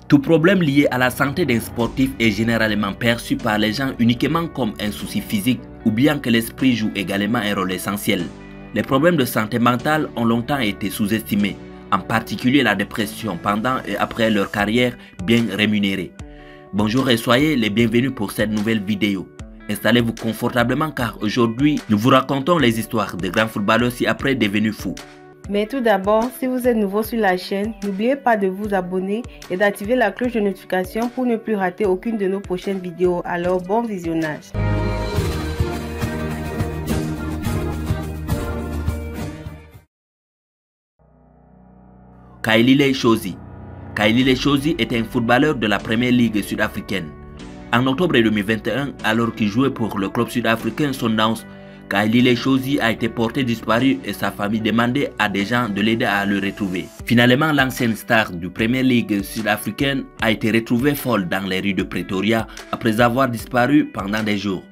Tout problème lié à la santé d'un sportif est généralement perçu par les gens uniquement comme un souci physique ou bien que l'esprit joue également un rôle essentiel. Les problèmes de santé mentale ont longtemps été sous-estimés, en particulier la dépression pendant et après leur carrière bien rémunérée. Bonjour et soyez les bienvenus pour cette nouvelle vidéo. Installez-vous confortablement car aujourd'hui, nous vous racontons les histoires de grands footballeurs ci après devenus fous. Mais tout d'abord, si vous êtes nouveau sur la chaîne, n'oubliez pas de vous abonner et d'activer la cloche de notification pour ne plus rater aucune de nos prochaines vidéos. Alors bon visionnage. Kailile Shozi. Kailile Shozi était un footballeur de la Première Ligue sud-africaine. En octobre 2021, alors qu'il jouait pour le club sud-africain Sundowns, Kailile Shozi a été porté disparu et sa famille demandait à des gens de l'aider à le retrouver. Finalement, l'ancienne star du Premier League sud-africaine a été retrouvée folle dans les rues de Pretoria après avoir disparu pendant des jours.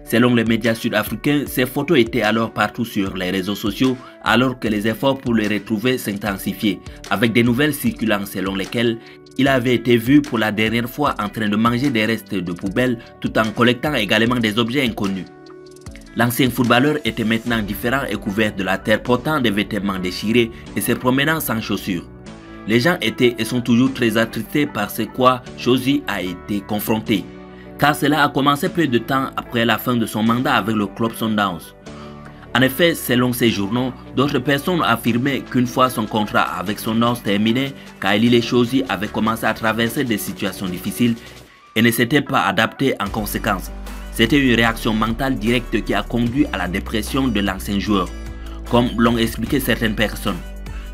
Selon les médias sud-africains, ses photos étaient alors partout sur les réseaux sociaux alors que les efforts pour le retrouver s'intensifiaient, avec des nouvelles circulant selon lesquelles il avait été vu pour la dernière fois en train de manger des restes de poubelles tout en collectant également des objets inconnus. L'ancien footballeur était maintenant différent et couvert de la terre, portant des vêtements déchirés et se promenant sans chaussures. Les gens étaient et sont toujours très attristés par ce quoi Shozi a été confronté, car cela a commencé peu de temps après la fin de son mandat avec le club Sundowns. En effet, selon ces journaux, d'autres personnes affirmaient qu'une fois son contrat avec Sundowns terminé, Kailile Shozi avait commencé à traverser des situations difficiles et ne s'était pas adapté en conséquence. C'était une réaction mentale directe qui a conduit à la dépression de l'ancien joueur, comme l'ont expliqué certaines personnes.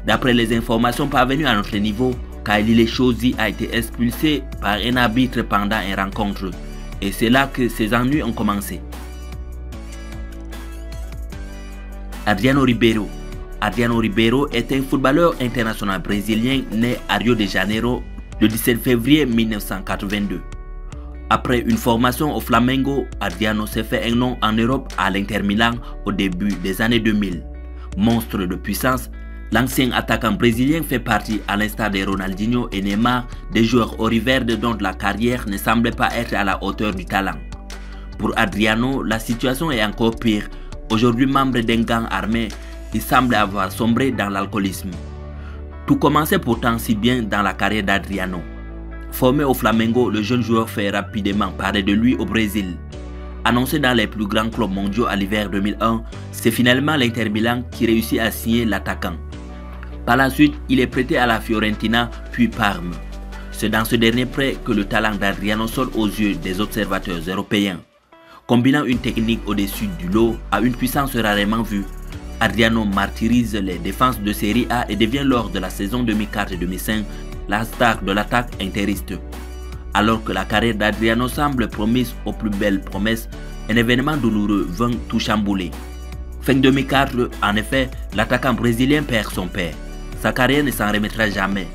D'après les informations parvenues à notre niveau, Kailile Shozi a été expulsé par un arbitre pendant une rencontre, et c'est là que ses ennuis ont commencé. Adriano Ribeiro. Adriano Ribeiro est un footballeur international brésilien né à Rio de Janeiro le 17 février 1982. Après une formation au Flamengo, Adriano s'est fait un nom en Europe à l'Inter Milan au début des années 2000. Monstre de puissance, l'ancien attaquant brésilien fait partie, à l'instar de Ronaldinho et Neymar, des joueurs oriverdes dont la carrière ne semblait pas être à la hauteur du talent. Pour Adriano, la situation est encore pire. Aujourd'hui membre d'un gang armé, il semble avoir sombré dans l'alcoolisme. Tout commençait pourtant si bien dans la carrière d'Adriano. Formé au Flamengo, le jeune joueur fait rapidement parler de lui au Brésil. Annoncé dans les plus grands clubs mondiaux à l'hiver 2001, c'est finalement l'Inter Milan qui réussit à signer l'attaquant. Par la suite, il est prêté à la Fiorentina puis Parme. C'est dans ce dernier prêt que le talent d'Adriano sort aux yeux des observateurs européens. Combinant une technique au-dessus du lot à une puissance rarement vue, Adriano martyrise les défenses de Série A et devient lors de la saison 2004-2005 la star de l'attaque interiste. Alors que la carrière d'Adriano semble promise aux plus belles promesses, un événement douloureux vint tout chambouler. Fin 2004, en effet, l'attaquant brésilien perd son père. Sa carrière ne s'en remettra jamais.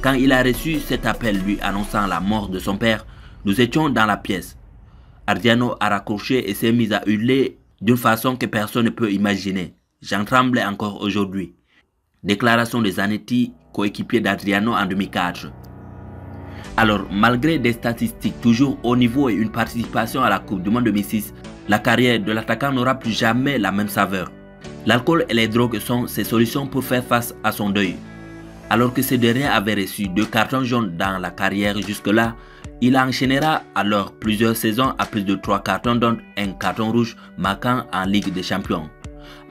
Quand il a reçu cet appel lui annonçant la mort de son père, nous étions dans la pièce. Adriano a raccroché et s'est mis à hurler d'une façon que personne ne peut imaginer. J'en tremblais encore aujourd'hui. Déclaration de Zanetti, coéquipier d'Adriano en 2004. Alors, malgré des statistiques toujours haut niveau et une participation à la Coupe du Monde 2006, la carrière de l'attaquant n'aura plus jamais la même saveur. L'alcool et les drogues sont ses solutions pour faire face à son deuil. Alors que ce dernier avait reçu 2 cartons jaunes dans la carrière jusque-là, il enchaînera alors plusieurs saisons à plus de 3 cartons dont un carton rouge marquant en Ligue des Champions.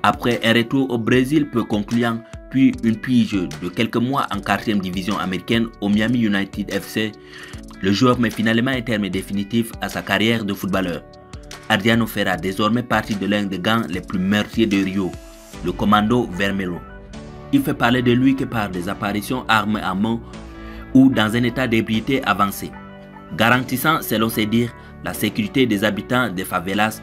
Après un retour au Brésil peu concluant, puis une pige de quelques mois en 4e division américaine au Miami United FC, le joueur met finalement un terme définitif à sa carrière de footballeur. Adriano fera désormais partie de l'un des gangs les plus meurtriers de Rio, le Commando Vermelho. Il fait parler de lui que par des apparitions armes à main ou dans un état d'ébriété avancé, garantissant selon ses dires la sécurité des habitants des favelas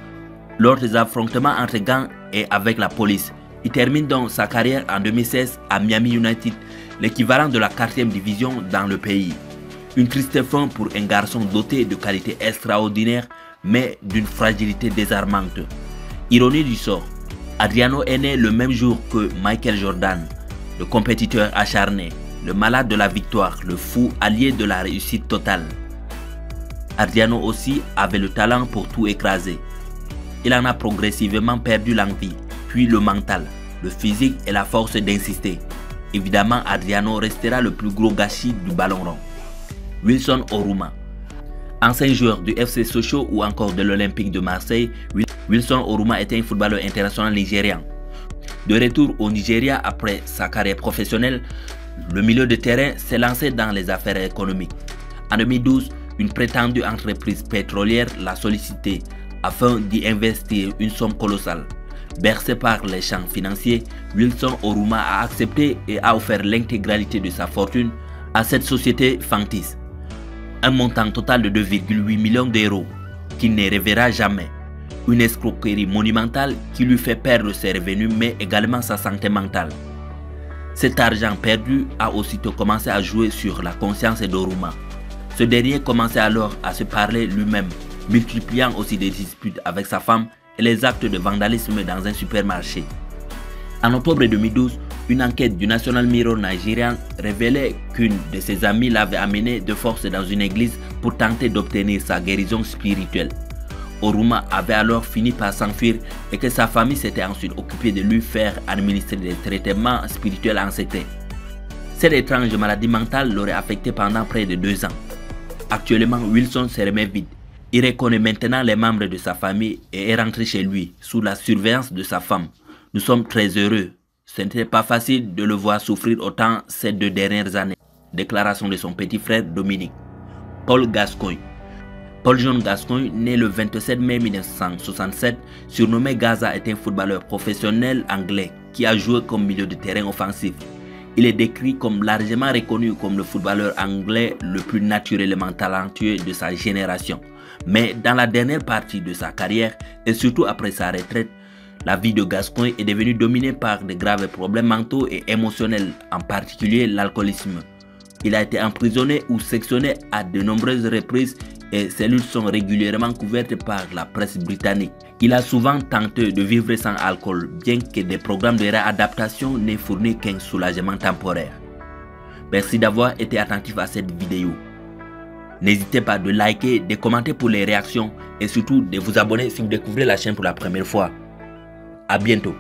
lors des affrontements entre gangs et avec la police. Il termine donc sa carrière en 2016 à Miami United, l'équivalent de la 4e division dans le pays. Une triste fin pour un garçon doté de qualités extraordinaires mais d'une fragilité désarmante. Ironie du sort, Adriano est né le même jour que Michael Jordan, le compétiteur acharné. le malade de la victoire, le fou allié de la réussite totale. Adriano aussi avait le talent pour tout écraser. Il en a progressivement perdu l'envie, puis le mental, le physique et la force d'insister. Évidemment, Adriano restera le plus gros gâchis du ballon rond. Wilson Oruma. Ancien joueur du FC Sochaux ou encore de l'Olympique de Marseille, Wilson Oruma était un footballeur international nigérian. De retour au Nigeria après sa carrière professionnelle, le milieu de terrain s'est lancé dans les affaires économiques. En 2012, une prétendue entreprise pétrolière l'a sollicité afin d'y investir une somme colossale. Bercé par les champs financiers, Wilson Oruma a accepté et a offert l'intégralité de sa fortune à cette société Fantis. Un montant total de 2,8 millions d'euros qu'il ne reverra jamais. Une escroquerie monumentale qui lui fait perdre ses revenus mais également sa santé mentale. Cet argent perdu a aussitôt commencé à jouer sur la conscience d'Oruma. Ce dernier commençait alors à se parler lui-même, multipliant aussi des disputes avec sa femme et les actes de vandalisme dans un supermarché. En octobre 2012, une enquête du National Mirror nigérian révélait qu'une de ses amies l'avait amené de force dans une église pour tenter d'obtenir sa guérison spirituelle. Oruma avait alors fini par s'enfuir et que sa famille s'était ensuite occupée de lui faire administrer des traitements spirituels en secret. Cette étrange maladie mentale l'aurait affecté pendant près de 2 ans. Actuellement, Wilson se remet vite. Il reconnaît maintenant les membres de sa famille et est rentré chez lui sous la surveillance de sa femme. Nous sommes très heureux. Ce n'était pas facile de le voir souffrir autant ces 2 dernières années. Déclaration de son petit frère Dominique. Paul Gascoigne. Paul John Gascoigne, né le 27 mai 1967, surnommé Gaza, est un footballeur professionnel anglais qui a joué comme milieu de terrain offensif. Il est décrit comme largement reconnu comme le footballeur anglais le plus naturellement talentueux de sa génération. Mais dans la dernière partie de sa carrière et surtout après sa retraite, la vie de Gascoigne est devenue dominée par de graves problèmes mentaux et émotionnels, en particulier l'alcoolisme. Il a été emprisonné ou sectionné à de nombreuses reprises et ses luttes sont régulièrement couvertes par la presse britannique. Il a souvent tenté de vivre sans alcool, bien que des programmes de réadaptation n'aient fourni qu'un soulagement temporaire. Merci d'avoir été attentif à cette vidéo. N'hésitez pas de liker, de commenter pour les réactions et surtout de vous abonner si vous découvrez la chaîne pour la première fois. À bientôt.